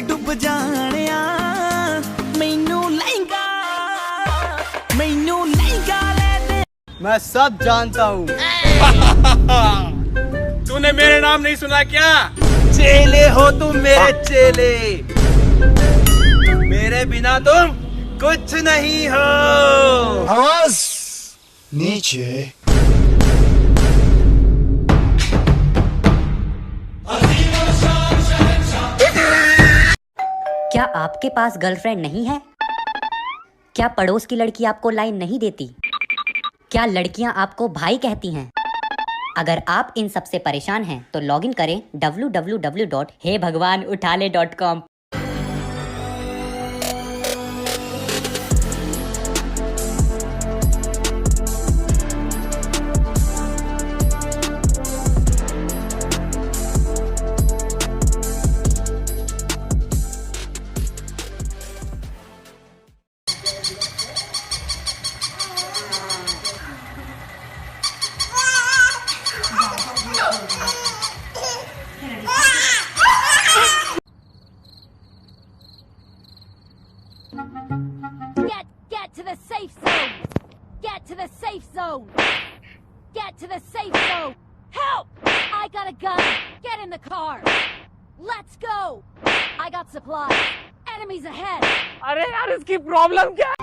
डुब जानिया मैनू लहंगा ले दे। मैं सब जानता हूँ। तूने मेरे नाम नहीं सुना क्या? चेले हो तुम मेरे चेले, मेरे बिना तुम कुछ नहीं हो। आवाज नीचे। क्या आपके पास गर्लफ्रेंड नहीं है? क्या पड़ोस की लड़की आपको लाइन नहीं देती? क्या लड़कियां आपको भाई कहती हैं? अगर आप इन सब से परेशान हैं तो लॉगिन करें www.heybhagwanuthale.com। Get to the safe zone. Get to the safe zone. Get to the safe zone. Help! I got a gun. Get in the car. Let's go. I got supplies. Enemies ahead. अरे यार इसकी problem क्या है?